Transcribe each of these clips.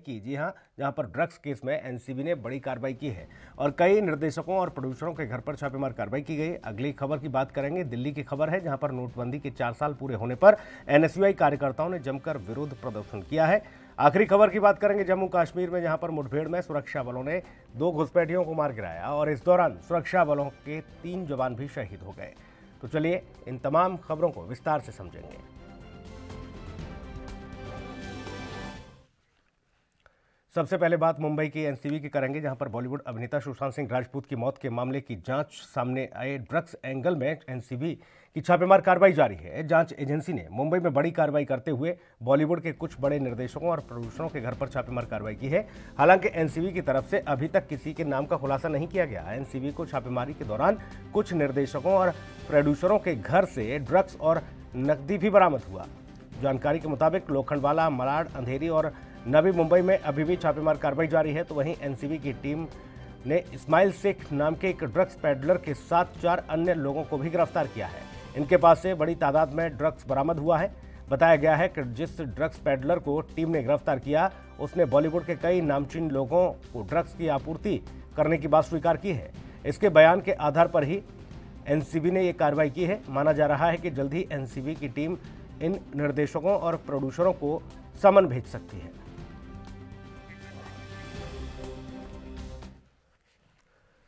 की। जी हां, जहां पर ड्रग्स केस में एनसीबी ने बड़ी कार्रवाई की है और कई निर्देशकों और प्रोड्यूसरों के घर पर छापेमार कार्रवाई की गई। अगली खबर की बात करेंगे, दिल्ली की खबर है, जहां पर नोटबंदी के 4 साल पूरे होने पर एनएसयूआई कार्यकर्ताओं ने जमकर विरोध प्रदर्शन किया है। आखिरी खबर की बात करेंगे जम्मू कश्मीर में, जहां पर मुठभेड़ में सुरक्षा बलों ने 2 घुसपैठियों को मार गिराया और इस दौरान सुरक्षा बलों के 3 जवान भी शहीद हो गए। तो चलिए इन तमाम खबरों को विस्तार से समझेंगे। सबसे पहले बात मुंबई की एनसीबी की करेंगे, जहां पर बॉलीवुड अभिनेता सुशांत सिंह राजपूत की मौत के मामले की जांच सामने आए ड्रग्स एंगल में एनसीबी की छापेमार कार्रवाई जारी है। जांच एजेंसी ने मुंबई में बड़ी कार्रवाई करते हुए बॉलीवुड के कुछ बड़े निर्देशकों और प्रोड्यूसरों के घर पर छापेमार कार्रवाई की है। हालांकि एनसीबी की तरफ से अभी तक किसी के नाम का खुलासा नहीं किया गया। एनसीबी को छापेमारी के दौरान कुछ निर्देशकों और प्रोड्यूसरों के घर से ड्रग्स और नकदी भी बरामद हुआ। जानकारी के मुताबिक लोखंडवाला, मलाड, अंधेरी और नवी मुंबई में अभी भी छापेमार कार्रवाई जारी है। तो वहीं एनसीबी की टीम ने इस्माइल शेख नाम के एक ड्रग्स पैडलर के साथ 4 अन्य लोगों को भी गिरफ्तार किया है। इनके पास से बड़ी तादाद में ड्रग्स बरामद हुआ है। बताया गया है कि जिस ड्रग्स पैडलर को टीम ने गिरफ्तार किया, उसने बॉलीवुड के कई नामचीन लोगों को ड्रग्स की आपूर्ति करने की बात स्वीकार की है। इसके बयान के आधार पर ही एनसीबी ने यह कार्रवाई की है। माना जा रहा है कि जल्द ही एनसीबी की टीम इन निर्देशकों और प्रोड्यूसरों को समन भेज सकती है।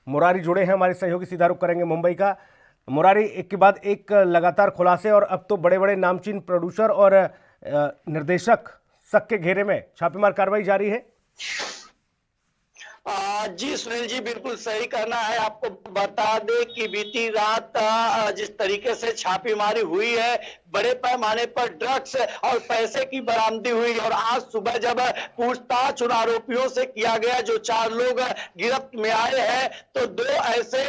मुरारी जुड़े हैं हमारे सहयोगी, सीधा रुख करेंगे मुंबई का। मुरारी, एक के बाद एक लगातार खुलासे और अब तो बड़े बड़े नामचीन प्रोड्यूसर और निर्देशक शक के घेरे में छापेमार कार्रवाई जारी है। जी सुनील जी, बिल्कुल सही कहना है। आपको बता दें कि बीती रात जिस तरीके से छापेमारी हुई है, बड़े पैमाने पर ड्रग्स और पैसे की बरामदी हुई और आज सुबह जब पूछताछ उन आरोपियों से किया गया, जो 4 लोग गिरफ्त में आए हैं, तो 2 ऐसे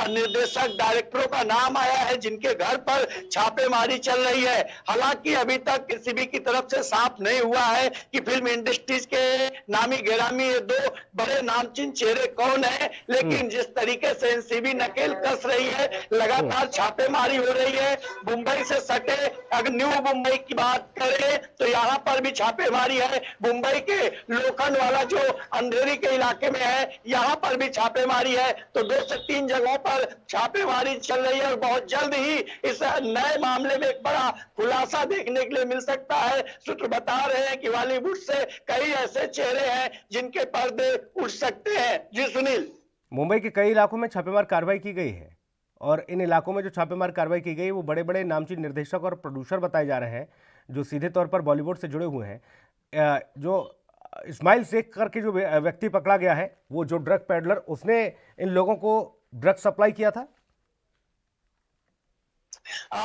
निर्देशक, डायरेक्टरों का नाम आया है जिनके घर पर छापेमारी चल रही है। हालांकि अभी तक एनसीबी की तरफ से साफ नहीं हुआ है कि फिल्म इंडस्ट्रीज के नामी गिरामी ये 2 बड़े नामचीन चेहरे कौन है, लेकिन जिस तरीके से एनसीबी नकेल कस रही है, लगातार छापेमारी हो रही है। मुंबई से सटे अगर न्यू मुंबई की बात करें तो यहाँ पर भी छापेमारी है। मुंबई के लोखंडवाला जो अंधेरी के इलाके में है, यहाँ पर भी छापेमारी है। तो 2 से 3 जगहों पर छापेमारी चल रही है और बहुत जल्द ही इस नए मामले में एक बड़ा खुलासा देखने के लिए मिल सकता है। सूत्र बता रहे हैं कि बॉलीवुड से कई ऐसे चेहरे हैं जिनके पर्दे उठ सकते हैं। जी सुनील, मुंबई के कई इलाकों में छापेमार कार्रवाई की गई है और इन इलाकों में जो छापेमार कार्रवाई की गई वो बड़े बड़े नामचीन निर्देशक और प्रोड्यूसर बताए जा रहे हैं, जो सीधे तौर पर बॉलीवुड से जुड़े हुए हैं। जो इस्माइल शेख करके जो व्यक्ति पकड़ा गया है, वो जो ड्रग पैडलर, उसने इन लोगों को ड्रग सप्लाई किया था।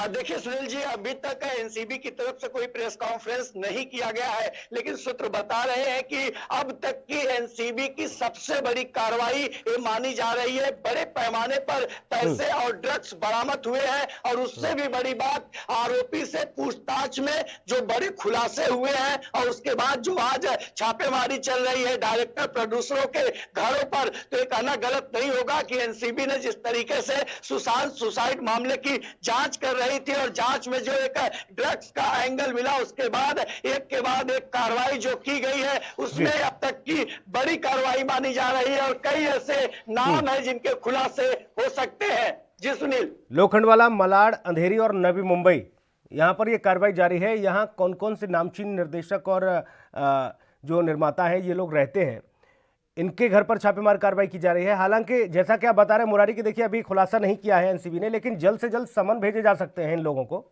देखिए सुनील जी, अभी तक एनसीबी की तरफ से कोई प्रेस कॉन्फ्रेंस नहीं किया गया है, लेकिन सूत्र बता रहे हैं कि अब तक की एनसीबी की सबसे बड़ी कार्रवाई ये मानी जा रही है। बड़े पैमाने पर पैसे और ड्रग्स बरामद हुए हैं और उससे भी बड़ी बात, आरोपी से पूछताछ में जो बड़े खुलासे हुए हैं और उसके बाद जो आज छापेमारी चल रही है डायरेक्टर प्रोड्यूसरों के घरों पर, तो ये कहना गलत नहीं होगा कि एनसीबी ने जिस तरीके से सुशांत सुसाइड मामले की जांच कर रही थी और जांच में जो एक ड्रग्स का एंगल मिला, उसके बाद एक कार्रवाई जो की गई है, उसमें अब तक की बड़ी कार्रवाई मानी जा रही है और कई ऐसे नाम है जिनके खुलासे हो सकते हैं। जी सुनील, लोखंडवाला, मलाड, अंधेरी और नवी मुंबई, यहाँ पर ये कार्रवाई जारी है। यहाँ कौन कौन से नामचीन निर्देशक और जो निर्माता है ये लोग रहते हैं, इनके घर पर छापेमार कार्रवाई की जा रही है। हालांकि जैसा कि आप बता रहे हैं मुरारी, की देखिए अभी खुलासा नहीं किया है एनसीबी ने, लेकिन जल्द से जल्द समन भेजे जा सकते हैं इन लोगों को।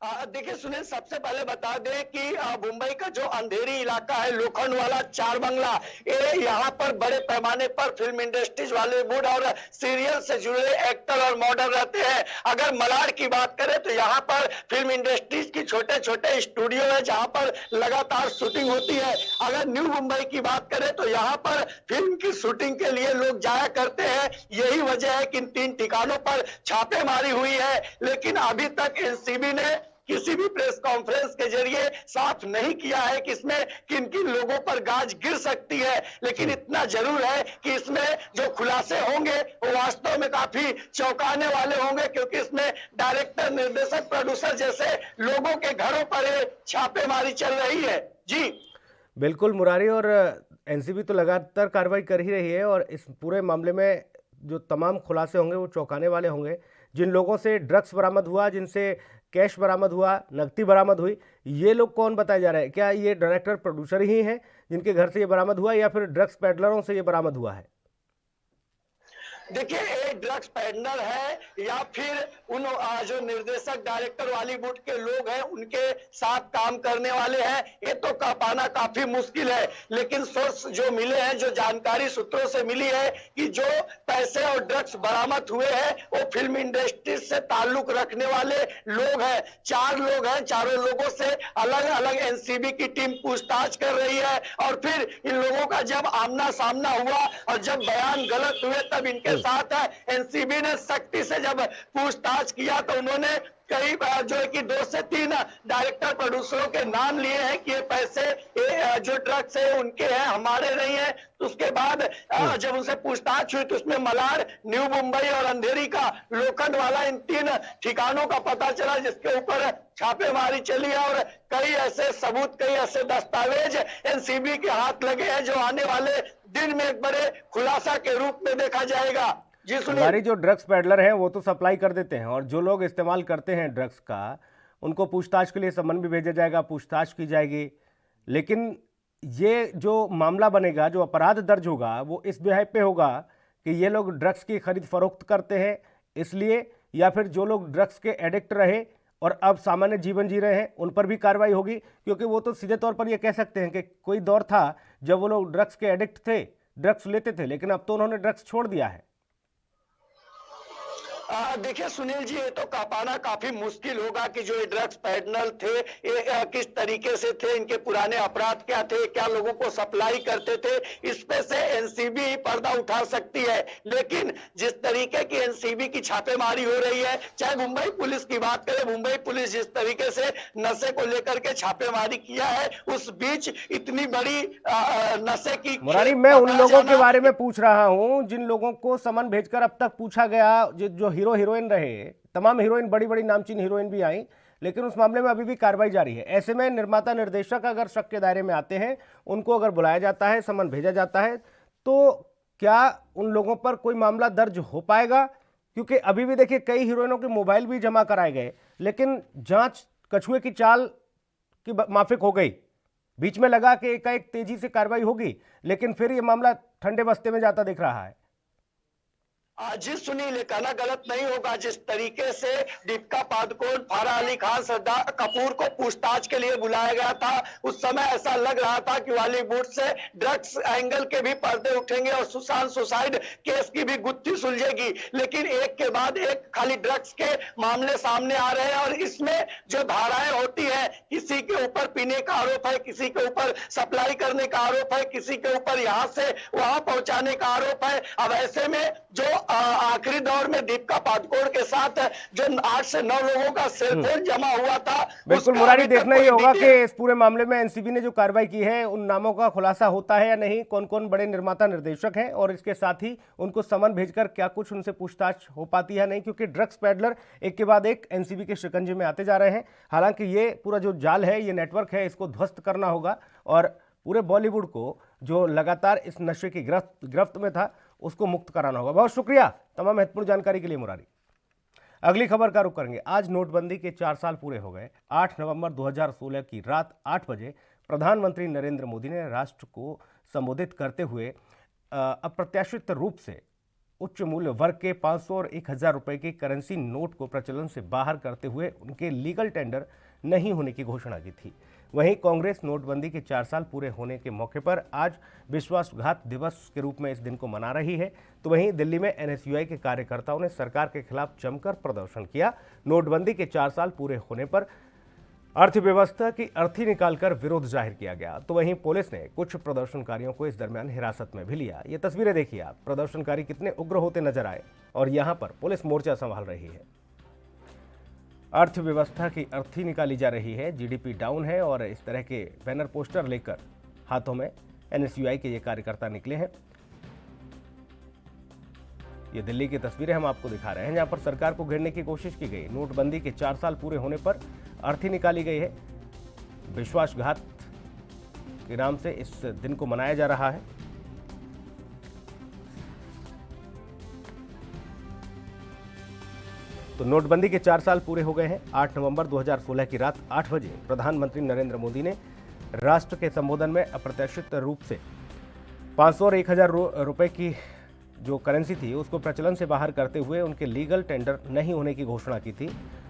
देखिए सुनील, सबसे पहले बता दें कि मुंबई का जो अंधेरी इलाका है, लोखंडवाला, 4 बंगला, ये यहाँ पर बड़े पैमाने पर फिल्म इंडस्ट्रीज, बॉलीवुड और सीरियल से जुड़े एक्टर और मॉडल रहते हैं। अगर मलाड की बात करें तो यहाँ पर फिल्म इंडस्ट्रीज की छोटे छोटे स्टूडियो है जहाँ पर लगातार शूटिंग होती है। अगर न्यू मुंबई की बात करें तो यहाँ पर फिल्म की शूटिंग के लिए लोग जाया करते हैं। यही वजह है कि इन 3 ठिकानों पर छापेमारी हुई है, लेकिन अभी तक एनसीबी ने किसी भी प्रेस कॉन्फ्रेंस के जरिए साफ नहीं किया है कि इसमें किन किन लोगों पर गाज गिर सकती है। लेकिन इतना जरूर है कि इसमें जो खुलासे होंगे वो वास्तव में काफी चौंकाने वाले होंगे, क्योंकि इसमें डायरेक्टर, निर्देशक, प्रोड्यूसर जैसे लोगों के घरों पर छापेमारी चल रही है। जी बिल्कुल मुरारी, और एनसीबी तो लगातार कार्रवाई कर ही रही है और इस पूरे मामले में जो तमाम खुलासे होंगे वो चौंकाने वाले होंगे। जिन लोगों से ड्रग्स बरामद हुआ, जिनसे कैश बरामद हुआ, नकदी बरामद हुई, ये लोग कौन बताए जा रहे हैं? क्या ये डायरेक्टर प्रोड्यूसर ही हैं जिनके घर से ये बरामद हुआ, या फिर ड्रग्स पेडलरों से ये बरामद हुआ है? देखिए, एक ड्रग्स पेडलर है या फिर उन जो निर्देशक डायरेक्टर बॉलीवुड के लोग हैं उनके साथ काम करने वाले हैं, ये तो कह पाना काफी मुश्किल है। लेकिन सोर्स जो मिले हैं, जो जानकारी सूत्रों से मिली है कि जो पैसे और ड्रग्स बरामद हुए हैं वो फिल्म इंडस्ट्री से ताल्लुक रखने वाले लोग हैं। 4 लोग हैं, चारों लोगों से अलग अलग एनसीबी की टीम पूछताछ कर रही है और फिर इन लोगों का जब आमना सामना हुआ और जब बयान गलत हुए तब इनके साथ एनसीबी ने सख्ती से जब पूछताछ किया तो उन्होंने कई जो है कि 2 से 3 डायरेक्टर प्रोड्यूसरों के नाम लिए हैं कि ये पैसे जो ड्रग्स है उनके हैं, हमारे नहीं है। तो उसके बाद जब उनसे पूछताछ हुई तो उसमें मलाड, न्यू मुंबई और अंधेरी का लोखंड वाला इन 3 ठिकानों का पता चला, जिसके ऊपर छापेमारी चली और कई ऐसे सबूत, कई ऐसे दस्तावेज एनसीबी के हाथ लगे हैं जो आने वाले दिन में एक बड़े खुलासा के रूप में देखा जाएगा। जी सुनिए। हमारी जो ड्रग्स पेडलर हैं वो तो सप्लाई कर देते हैं, और जो लोग इस्तेमाल करते हैं ड्रग्स का, उनको पूछताछ के लिए समन भी भेजा जाएगा, पूछताछ की जाएगी। लेकिन ये जो मामला बनेगा, जो अपराध दर्ज होगा, वो इस बिहाफ पे होगा कि ये लोग ड्रग्स की खरीद फरोख्त करते हैं इसलिए, या फिर जो लोग ड्रग्स के एडिक्ट रहे और अब सामान्य जीवन जी रहे हैं उन पर भी कार्रवाई होगी। क्योंकि वो तो सीधे तौर पर ये कह सकते हैं कि कोई दौर था जब वो लोग ड्रग्स के एडिक्ट थे, ड्रग्स लेते थे, लेकिन अब तो उन्होंने ड्रग्स छोड़ दिया है। देखिए सुनील जी, ये तो कह पाना काफी मुश्किल होगा कि जो ये ड्रग्स पेडलर थे ये किस तरीके से थे, इनके पुराने अपराध क्या थे, क्या लोगों को सप्लाई करते थे। इस पे से एनसीबी ही पर्दा उठा सकती है। लेकिन जिस तरीके की एनसीबी की छापेमारी हो रही है, चाहे मुंबई पुलिस की बात करें, मुंबई पुलिस जिस तरीके से नशे को लेकर के छापेमारी किया है, उस बीच इतनी बड़ी नशे की मुरारी, मैं उन लोगों के बारे में पूछ रहा हूं जिन लोगों को समन भेजकर अब तक पूछा गया, जो हीरो हीरोइन रहे, तमाम हीरोइन, बड़ी बड़ी नामचीन हीरोइन भी आई, लेकिन उस मामले में अभी भी कार्रवाई जारी है। ऐसे में निर्माता निर्देशक अगर शक के दायरे में आते हैं, उनको अगर बुलाया जाता है, समन भेजा जाता है, तो क्या उन लोगों पर कोई मामला दर्ज हो पाएगा? क्योंकि अभी भी देखिए कई हीरोइनों के मोबाइल भी जमा कराए गए, लेकिन जांच कछुए की चाल की माफिक हो गई। बीच में लगा कि एकाएक तेजी से कार्रवाई होगी, लेकिन फिर यह मामला ठंडे बस्ते में जाता दिख रहा है। जी सुनील, ये कहना गलत नहीं होगा। जिस तरीके से दीपिका पादुकोण, फराह अली खान, श्रद्धा कपूर को पूछताछ के लिए बुलाया गया था, उस समय ऐसा लग रहा था कि बॉलीवुड से ड्रग्स एंगल के भी पर्दे उठेंगे और सुशांत सुसाइड केस की भी गुत्थी सुलझेगी। लेकिन एक के बाद एक खाली ड्रग्स के मामले सामने आ रहे हैं और इसमें जो धाराएं होती है, किसी के ऊपर पीने का आरोप है, किसी के ऊपर सप्लाई करने का आरोप है, किसी के ऊपर यहां से वहां पहुंचाने का आरोप है। अब ऐसे में जो आखिरी दौर में दीपिका पादुकोण के साथ जो 8 से 9 लोगों का सेलफोन जमा हुआ था, बिल्कुल मुरारी, देखना ही होगा कि इस पूरे मामले में एनसीबी ने जो कार्रवाई की है उन नामों का खुलासा होता है या नहीं, कौन कौन बड़े निर्माता निर्देशक हैं, और इसके साथ ही उनको समन भेजकर क्या कुछ उनसे पूछताछ हो पाती है नहीं। क्योंकि ड्रग्स पेडलर एक के बाद एक एनसीबी के शिकंजे में आते जा रहे हैं। हालांकि ये पूरा जो जाल है, ये नेटवर्क है, इसको ध्वस्त करना होगा और पूरे बॉलीवुड को जो लगातार इस नशे की गिरफ्त में था उसको मुक्त कराना होगा। बहुत शुक्रिया तमाम महत्वपूर्ण जानकारी के लिए मुरारी। अगली खबर का रुख करेंगे। आज नोटबंदी के 4 साल पूरे हो गए। 8 नवंबर 2016 की रात 8 बजे प्रधानमंत्री नरेंद्र मोदी ने राष्ट्र को संबोधित करते हुए अप्रत्याशित रूप से उच्च मूल्य वर्ग के 500 और 1000 रुपए के करेंसी नोट को प्रचलन से बाहर करते हुए उनके लीगल टेंडर नहीं होने की घोषणा की थी। वहीं कांग्रेस नोटबंदी के 4 साल पूरे होने के मौके पर आज विश्वासघात दिवस के रूप में इस दिन को मना रही है। तो वहीं दिल्ली में एनएसयूआई के कार्यकर्ताओं ने सरकार के खिलाफ जमकर प्रदर्शन किया। नोटबंदी के 4 साल पूरे होने पर अर्थव्यवस्था की अर्थी निकालकर विरोध जाहिर किया गया। तो वहीं पुलिस ने कुछ प्रदर्शनकारियों को इस दरमियान हिरासत में भी लिया। ये तस्वीरें देखिए आप, प्रदर्शनकारी कितने उग्र होते नजर आए और यहां पर पुलिस मोर्चा संभाल रही है। अर्थव्यवस्था की अर्थी निकाली जा रही है, जीडीपी डाउन है, और इस तरह के बैनर पोस्टर लेकर हाथों में एनएसयूआई के ये कार्यकर्ता निकले हैं। ये दिल्ली की तस्वीरें हम आपको दिखा रहे हैं जहां पर सरकार को घेरने की कोशिश की गई। नोटबंदी के 4 साल पूरे होने पर अर्थी निकाली गई है। विश्वासघात के नाम से इस दिन को मनाया जा रहा है। तो नोटबंदी के 4 साल पूरे हो गए हैं। 8 नवंबर 2016 की रात 8 बजे प्रधानमंत्री नरेंद्र मोदी ने राष्ट्र के संबोधन में अप्रत्याशित रूप से 500 और 1000 रुपए की जो करेंसी थी उसको प्रचलन से बाहर करते हुए उनके लीगल टेंडर नहीं होने की घोषणा की थी।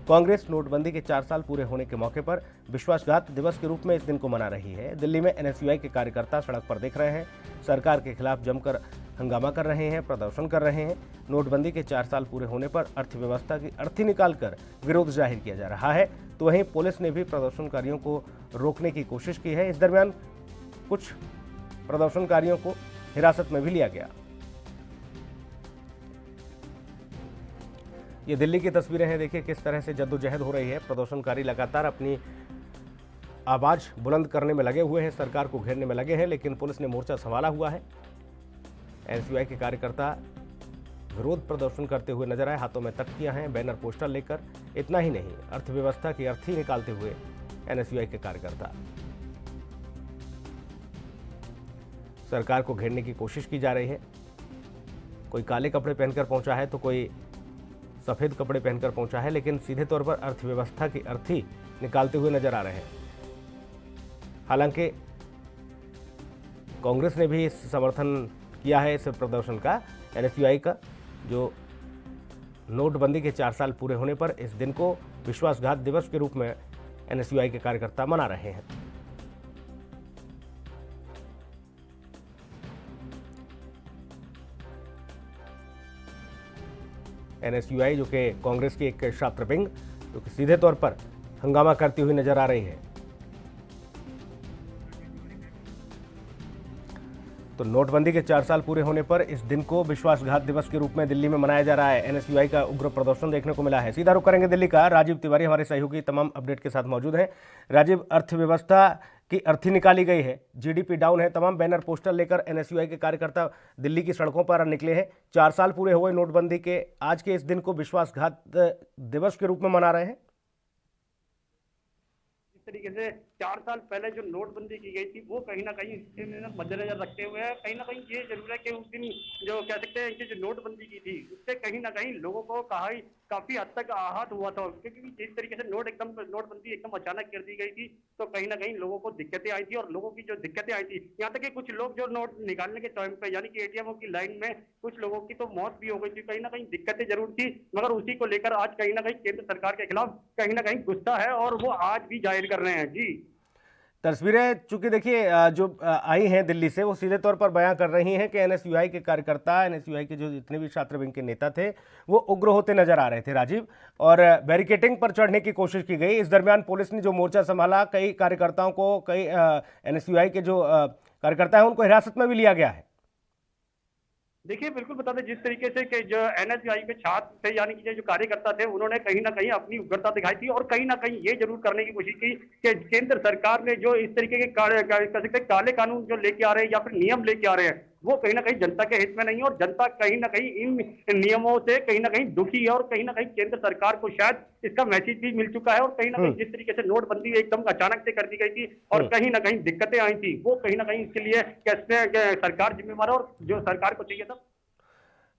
कांग्रेस नोटबंदी के 4 साल पूरे होने के मौके पर विश्वासघात दिवस के रूप में इस दिन को मना रही है। दिल्ली में एनएसयूआई के कार्यकर्ता सड़क पर दिख रहे हैं, सरकार के खिलाफ जमकर हंगामा कर रहे हैं, प्रदर्शन कर रहे हैं। नोटबंदी के 4 साल पूरे होने पर अर्थव्यवस्था की अर्थी निकालकर विरोध जाहिर किया जा रहा है। तो वहीं पुलिस ने भी प्रदर्शनकारियों को रोकने की कोशिश की है। इस दरमियान कुछ प्रदर्शनकारियों को हिरासत में भी लिया गया। ये दिल्ली की तस्वीरें हैं, देखिए किस तरह से जद्दोजहद हो रही है। प्रदर्शनकारी लगातार अपनी आवाज बुलंद करने में लगे हुए हैं, सरकार को घेरने में लगे हैं, लेकिन पुलिस ने मोर्चा संभाला हुआ है। एनएसयूआई के कार्यकर्ता विरोध प्रदर्शन करते हुए नजर आए, हाथों में तख्तियां हैं, बैनर पोस्टर लेकर। इतना ही नहीं, अर्थव्यवस्था की अर्थी निकालते हुए एनएसयूआई के कार्यकर्ता सरकार को घेरने की कोशिश की जा रही है। कोई काले कपड़े पहनकर पहुंचा है तो कोई सफेद कपड़े पहनकर पहुंचा है, लेकिन सीधे तौर पर अर्थव्यवस्था की अर्थी निकालते हुए नजर आ रहे हैं। हालांकि कांग्रेस ने भी इस समर्थन किया है इस प्रदर्शन का, एनएसयूआई का, जो नोटबंदी के 4 साल पूरे होने पर इस दिन को विश्वासघात दिवस के रूप में एनएसयूआई के कार्यकर्ता मना रहे हैं। एनएसयूआई जो कि कांग्रेस की एक छात्र विंग जो कि सीधे तौर पर हंगामा करती हुई नजर आ रही है। तो नोटबंदी के 4 साल पूरे होने पर इस दिन को विश्वासघात दिवस के रूप में दिल्ली में मनाया जा रहा है। एनएसयूआई का उग्र प्रदर्शन देखने को मिला है। सीधा रुख करेंगे दिल्ली का। राजीव तिवारी हमारे सहयोगी तमाम अपडेट के साथ मौजूद हैं। राजीव, अर्थव्यवस्था की अर्थी निकाली गई है, जीडीपी डाउन है, तमाम बैनर पोस्टर लेकर एनएसयूआई के कार्यकर्ता दिल्ली की सड़कों पर निकले हैं। 4 साल पूरे हुए नोटबंदी के, आज के इस दिन को विश्वासघात दिवस के रूप में मना रहे हैं। तरीके से 4 साल पहले जो नोटबंदी की गई थी वो कहीं ना कहीं मद्देनजर रखते हुए कहीं ना कहीं ये जरूर है कि उस दिन जो कह सकते हैं कि जो नोटबंदी की थी उससे कहीं ना कहीं लोगों को काफी हद तक आहत हुआ था, क्योंकि जिस तरीके से नोटबंदी एकदम अचानक कर दी गई थी तो कहीं ना कहीं लोगों को दिक्कतें आई थी। और लोगों की जो दिक्कतें आई थी, यहाँ तक कि कुछ लोग जो नोट निकालने के टाइम पे यानी कि एटीएमओ की लाइन में कुछ लोगों की तो मौत भी हो गई थी। कहीं ना कहीं दिक्कतें जरूर थी, मगर उसी को लेकर आज कहीं ना कहीं केंद्र सरकार के खिलाफ कहीं ना कहीं गुस्सा है और वो आज भी जाहिर कर रहे हैं। जी, तस्वीरें चूंकि देखिए जो आई हैं दिल्ली से, वो सीधे तौर पर बयां कर रही हैं कि एनएसयूआई के कार्यकर्ता, एनएसयूआई के जो जितने भी छात्र विंग के नेता थे वो उग्र होते नजर आ रहे थे राजीव, और बैरिकेडिंग पर चढ़ने की कोशिश की गई। इस दरमियान पुलिस ने जो मोर्चा संभाला, कई कार्यकर्ताओं को, कई एनएसयूआई के जो कार्यकर्ता हैं उनको हिरासत में भी लिया गया है। देखिए बिल्कुल बता दें, जिस तरीके से कि जो एनएसयूआई के छात्र थे यानी कि जो कार्यकर्ता थे उन्होंने कहीं ना कहीं अपनी उग्रता दिखाई थी और कहीं ना कहीं ये जरूर करने की कोशिश की कि केंद्र सरकार ने जो इस तरीके के काले कानून जो लेके आ रहे हैं या फिर नियम लेके आ रहे हैं वो कहीं ना कहीं जनता के हित में नहीं है, और जनता कहीं ना कहीं इन नियमों से कहीं ना कहीं दुखी है और कहीं ना कहीं केंद्र सरकार को शायद इसका मैसेज भी मिल चुका है। और कहीं ना कहीं जिस तरीके से नोटबंदी एकदम अचानक से कर दी गई थी और कहीं ना कहीं दिक्कतें आई थी, वो कहीं ना कहीं इसके लिए कैसे सरकार जिम्मेवार है और जो सरकार को चाहिए था।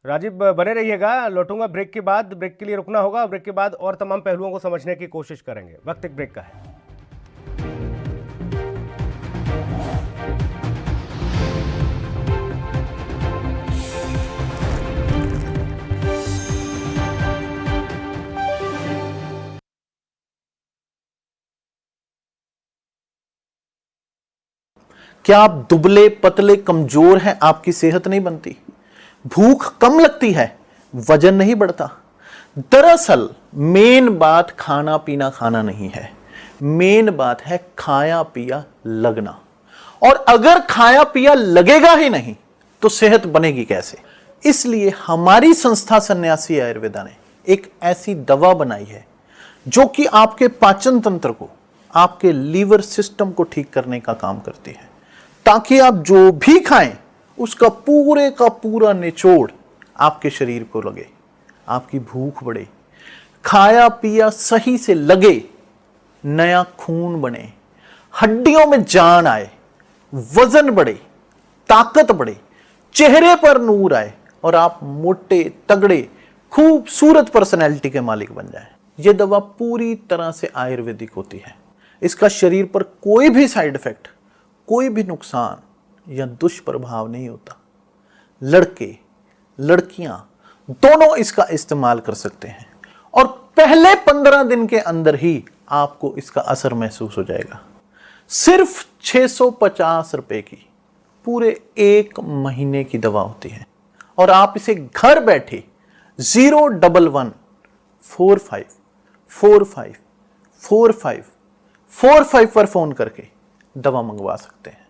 राजीव बने रहिएगा, लौटूंगा ब्रेक के बाद। ब्रेक के लिए रुकना होगा, ब्रेक के बाद और तमाम पहलुओं को समझने की कोशिश करेंगे। वक्त एक ब्रेक का है। क्या आप दुबले पतले कमजोर हैं? आपकी सेहत नहीं बनती, भूख कम लगती है, वजन नहीं बढ़ता। दरअसल मेन बात खाना पीना खाना नहीं है, मेन बात है खाया पिया लगना। और अगर खाया पिया लगेगा ही नहीं तो सेहत बनेगी कैसे? इसलिए हमारी संस्था सन्यासी आयुर्वेदा ने एक ऐसी दवा बनाई है जो कि आपके पाचन तंत्र को, आपके लीवर सिस्टम को ठीक करने का काम करती है, ताकि आप जो भी खाएं उसका पूरे का पूरा निचोड़ आपके शरीर को लगे, आपकी भूख बढ़े, खाया पिया सही से लगे, नया खून बने, हड्डियों में जान आए, वजन बढ़े, ताकत बढ़े, चेहरे पर नूर आए और आप मोटे, तगड़े, खूबसूरत पर्सनैलिटी के मालिक बन जाएं। यह दवा पूरी तरह से आयुर्वेदिक होती है। इसका शरीर पर कोई भी साइड इफेक्ट, कोई भी नुकसान या दुष्प्रभाव नहीं होता। लड़के, लड़कियां दोनों इसका इस्तेमाल कर सकते हैं और पहले 15 दिन के अंदर ही आपको इसका असर महसूस हो जाएगा। सिर्फ 650 रुपए की पूरे 1 महीने की दवा होती है और आप इसे घर बैठे 01145454545 पर फोन करके दवा मंगवा सकते हैं।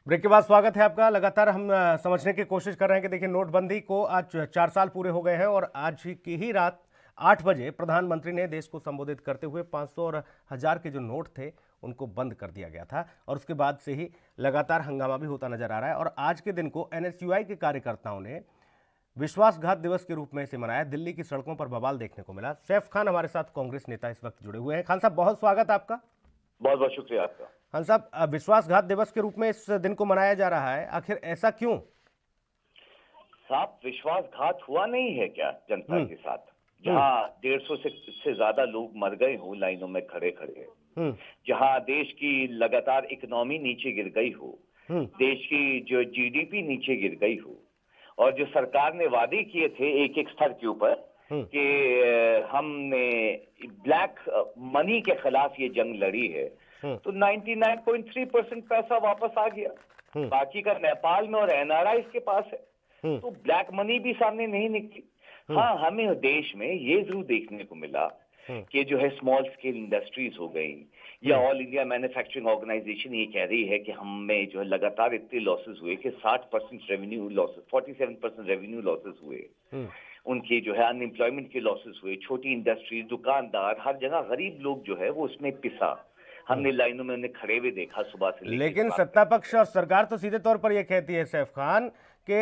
ब्रेक के बाद स्वागत है आपका। लगातार हम समझने की कोशिश कर रहे हैं कि देखिए, नोटबंदी को आज 4 साल पूरे हो गए हैं और आज की ही रात 8 बजे प्रधानमंत्री ने देश को संबोधित करते हुए 500 और 1000 के जो नोट थे उनको बंद कर दिया गया था और उसके बाद से ही लगातार हंगामा भी होता नजर आ रहा है। और आज के दिन को एनएसयूआई के कार्यकर्ताओं ने विश्वासघात दिवस के रूप में इसे मनाया। दिल्ली की सड़कों पर बवाल देखने को मिला। सैफ खान हमारे साथ कांग्रेस नेता इस वक्त जुड़े हुए हैं। खान साहब, बहुत स्वागत है आपका। बहुत बहुत शुक्रिया आपका। खान साहब, विश्वासघात दिवस के रूप में इस दिन को मनाया जा रहा है, आखिर ऐसा क्यों? साहब, विश्वासघात हुआ नहीं है क्या जनता के साथ? जहां 150 से ज्यादा लोग मर गए हो लाइनों में खड़े खड़े, जहां देश की लगातार इकोनॉमी नीचे गिर गई हो, देश की जो जीडीपी नीचे गिर गई हो, और जो सरकार ने वादे किए थे एक एक स्तर के ऊपर कि हमने ब्लैक मनी के खिलाफ ये जंग लड़ी है, तो 99.3% पैसा वापस आ गया। बाकी का नेपाल में और एनआरआई के पास है, तो ब्लैक मनी भी सामने नहीं निकली। हाँ, हमें देश में ये जरूर देखने को मिला कि जो है स्मॉल स्केल इंडस्ट्रीज हो गई या ऑल इंडिया मैन्युफैक्चरिंग ऑर्गेनाइजेशन ये कह रही है कि हमें जो है लगातार इतने लॉसेस हुए कि 60% रेवेन्यू लॉसेस, 47% रेवेन्यू लॉसेस हुए, उनकी जो है अनएम्प्लॉयमेंट के लॉसेस हुए, छोटी इंडस्ट्री, दुकानदार, हर जगह गरीब लोग जो है वो उसमें पिसा। हमने लाइनों में उन्हें खड़े हुए देखा सुबह से। लेकिन सत्ता पक्ष और सरकार तो सीधे तौर पर यह कहती है सैफ खान कि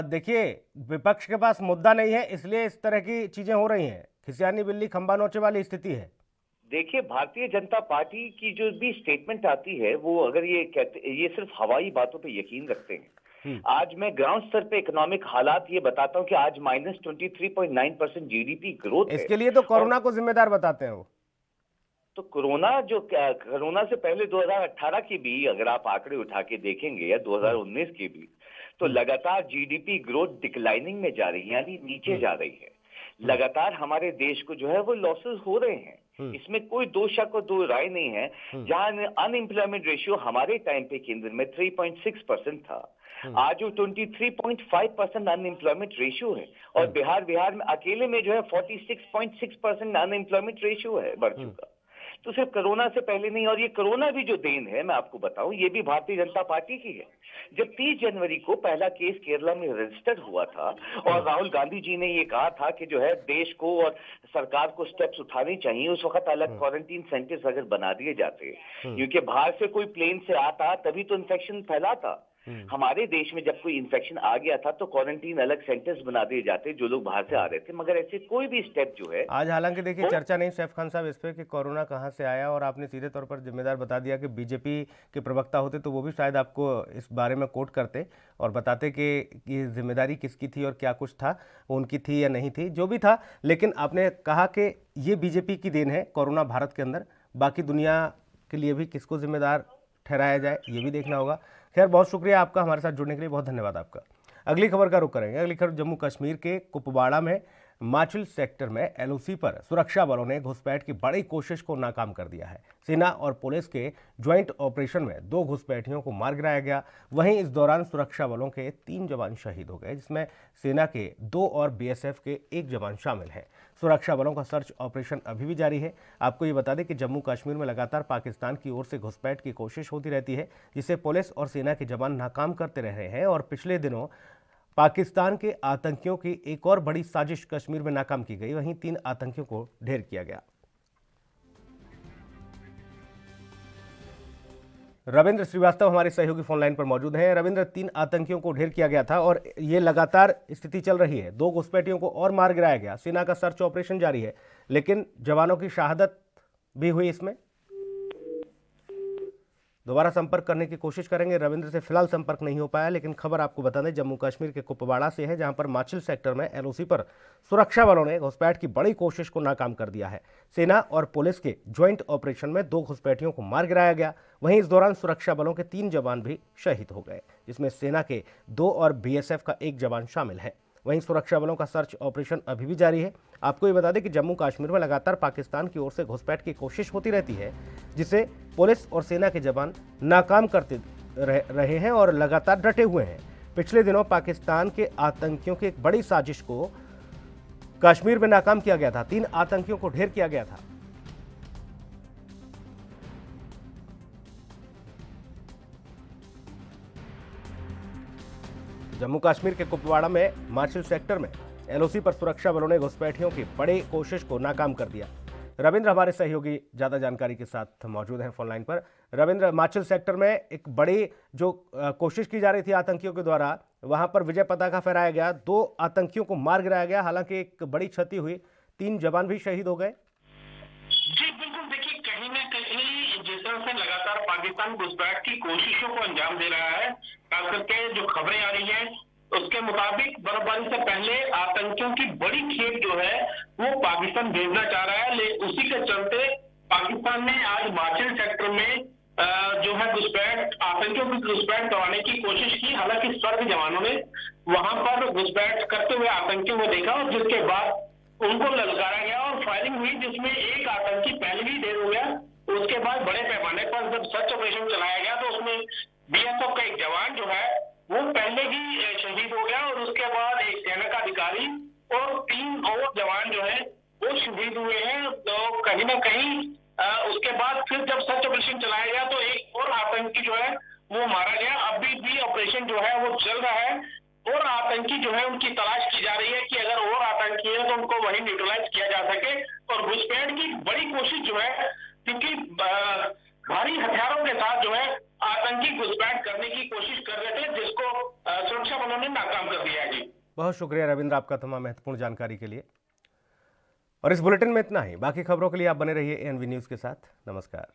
देखिए, विपक्ष के पास मुद्दा नहीं है इसलिए इस तरह की चीजें हो रही हैं। खिसियानी बिल्ली खंबा नोचे वाली स्थिति है। देखिए, भारतीय जनता पार्टी की जो भी स्टेटमेंट आती है वो अगर ये कहते, ये सिर्फ हवाई बातों पे यकीन रखते हैं। आज मैं ग्राउंड स्तर पे इकोनॉमिक हालात ये बताता हूँ कि आज -23.9% जीडीपी ग्रोथ है। इसके लिए तो कोरोना को जिम्मेदार बताते हैं वो। तो कोरोना से पहले 2018 की भी अगर आप आंकड़े उठा के देखेंगे या 2019 की भी, तो लगातार जीडीपी ग्रोथ डिक्लाइनिंग में जा रही है, यानी नीचे जा रही है। लगातार हमारे देश को जो है वो लॉसेस हो रहे हैं, इसमें कोई दो शक और दो राय नहीं है। जहां अनएम्प्लॉयमेंट रेशियो हमारे टाइम पे केंद्र में 3.6% था, आज वो 23.5% अनएम्प्लॉयमेंट रेशियो है और बिहार में अकेले में जो है 46.6% अनएम्प्लॉयमेंट रेशियो है बढ़ चुका। तो सिर्फ कोरोना से पहले नहीं, और ये कोरोना भी जो देन है मैं आपको बताऊं, ये भी भारतीय जनता पार्टी की है। जब 30 जनवरी को पहला केस केरला में रजिस्टर्ड हुआ था और राहुल गांधी जी ने ये कहा था कि जो है देश को और सरकार को स्टेप्स उठाने चाहिए, उस वक्त अलग क्वारंटीन सेंटर्स अगर बना दिए जाते, क्योंकि बाहर से कोई प्लेन से आता तभी तो इन्फेक्शन फैला था। हमारे देश में जब कोई इन्फेक्शन आ गया था तो क्वारंटीन अलग सेंटर्स बना दिए जाते जो लोग बाहर से आ रहे थे, मगर ऐसे कोई भी स्टेप जो है आज, हालांकि देखिए चर्चा नहीं सैफ खान साहब इस पे कि कोरोना कहां से आया, और आपने सीधे तौर पर जिम्मेदार बता दिया कि बीजेपी के प्रवक्ता होते तो वो भी शायद आपको इस बारे में कोट करते और बताते कि ये जिम्मेदारी किसकी थी और क्या कुछ था, वो उनकी थी या नहीं थी, जो भी था। लेकिन आपने कहा कि ये बीजेपी की देन है कोरोना भारत के अंदर, बाकी दुनिया के लिए भी किसको जिम्मेदार ठहराया जाए ये भी देखना होगा। खैर, बहुत शुक्रिया आपका हमारे साथ जुड़ने के लिए, बहुत धन्यवाद आपका। अगली खबर का रुख करेंगे। अगली खबर जम्मू कश्मीर के कुपवाड़ा में माचिल सेक्टर में एलओसी पर सुरक्षा बलों ने घुसपैठ की बड़ी कोशिश को नाकाम कर दिया है। सेना और पुलिस के ज्वाइंट ऑपरेशन में 2 घुसपैठियों को मार गिराया गया। वहीं इस दौरान सुरक्षा बलों के 3 जवान शहीद हो गए, जिसमें सेना के 2 और बीएसएफ के 1 जवान शामिल हैं। सुरक्षा बलों का सर्च ऑपरेशन अभी भी जारी है। आपको ये बता दें कि जम्मू कश्मीर में लगातार पाकिस्तान की ओर से घुसपैठ की कोशिश होती रहती है, जिसे पुलिस और सेना के जवान नाकाम करते रहे हैं। और पिछले दिनों पाकिस्तान के आतंकियों की एक और बड़ी साजिश कश्मीर में नाकाम की गई। वहीं 3 आतंकियों को ढेर किया गया। रविंद्र श्रीवास्तव हमारे सहयोगी फोन लाइन पर मौजूद हैं। रविंद्र, 3 आतंकियों को ढेर किया गया था और ये लगातार स्थिति चल रही है। 2 घुसपैठियों को और मार गिराया गया। सेना का सर्च ऑपरेशन जारी है, लेकिन जवानों की शहादत भी हुई। इसमें दोबारा संपर्क करने की कोशिश करेंगे। रविंद्र से फिलहाल संपर्क नहीं हो पाया, लेकिन खबर आपको बता दें जम्मू कश्मीर के कुपवाड़ा से है, जहां पर माचिल सेक्टर में एलओसी पर सुरक्षा बलों ने घुसपैठ की बड़ी कोशिश को नाकाम कर दिया है। सेना और पुलिस के ज्वाइंट ऑपरेशन में 2 घुसपैठियों को मार गिराया गया। वहीं इस दौरान सुरक्षा बलों के 3 जवान भी शहीद हो गए, जिसमें सेना के 2 और बीएसएफ का 1 जवान शामिल है। वहीं सुरक्षा बलों का सर्च ऑपरेशन अभी भी जारी है। आपको ये बता दें कि जम्मू कश्मीर में लगातार पाकिस्तान की ओर से घुसपैठ की कोशिश होती रहती है, जिसे पुलिस और सेना के जवान नाकाम करते रहे हैं और लगातार डटे हुए हैं। पिछले दिनों पाकिस्तान के आतंकियों की एक बड़ी साजिश को कश्मीर में नाकाम किया गया था। 3 आतंकियों को ढेर किया गया था। जम्मू कश्मीर के कुपवाड़ा में माचिल सेक्टर में एलओसी पर सुरक्षा बलों ने घुसपैठियों की बड़ी कोशिश को नाकाम कर दिया। रविंद्र हमारे सहयोगी ज्यादा जानकारी के साथ मौजूद हैं फोन लाइन पर। रविंद्र, माचिल सेक्टर में एक बड़ी जो कोशिश की जा रही थी आतंकियों के द्वारा, वहां पर विजय पताका फहराया गया, 2 आतंकियों को मार गिराया गया। हालांकि एक बड़ी क्षति हुई, 3 जवान भी शहीद हो गए। जी बिल्कुल, देखिए कहीं ना कहीं जिस तरह से लगातार पाकिस्तान घुसपैठ की कोशिशों को अंजाम दे रहा है, खास करके जो खबरें आ रही हैं उसके मुताबिक बर्फबारी से पहले आतंकियों की बड़ी खेप जो है वो पाकिस्तान भेजना चाह रहा है। उसी के चलते पाकिस्तान ने आज माचिल सेक्टर में जो है घुसपैठ, आतंकियों की घुसपैठ करवाने की कोशिश की। हालांकि सर्द जवानों ने वहां पर घुसपैठ करते हुए आतंकियों को देखा और जिसके बाद उनको ललकारा गया और फायरिंग हुई, जिसमें एक आतंकी पहले ही ढेर हो गया। उसके बाद बड़े पैमाने पर जब सर्च ऑपरेशन चलाया गया तो उसमें बीएसएफ का 1 जवान जो है वो पहले ही शहीद हो गया और उसके बाद एक सेना का अधिकारी और 3 और जवान जो है वो शहीद हुए हैं। तो कहीं ना कहीं उसके बाद फिर जब सर्च ऑपरेशन चलाया गया तो एक और आतंकी जो है वो मारा गया। अभी भी ऑपरेशन जो है वो चल रहा है और आतंकी जो है उनकी तलाश की जा रही है कि अगर और आतंकी है तो उनको वहीं न्यूट्रलाइज किया जा सके। और घुसपैठ की बड़ी कोशिश जो है, क्योंकि भारी हथियारों के साथ जो है आतंकी घुसपैठ करने की कोशिश कर रहे थे, जिसको सुरक्षा बलों ने नाकाम कर दिया है। जी बहुत शुक्रिया रविंद्र आपका तमाम महत्वपूर्ण जानकारी के लिए। और इस बुलेटिन में इतना ही। बाकी खबरों के लिए आप बने रहिए एएनवी न्यूज़ के साथ। नमस्कार।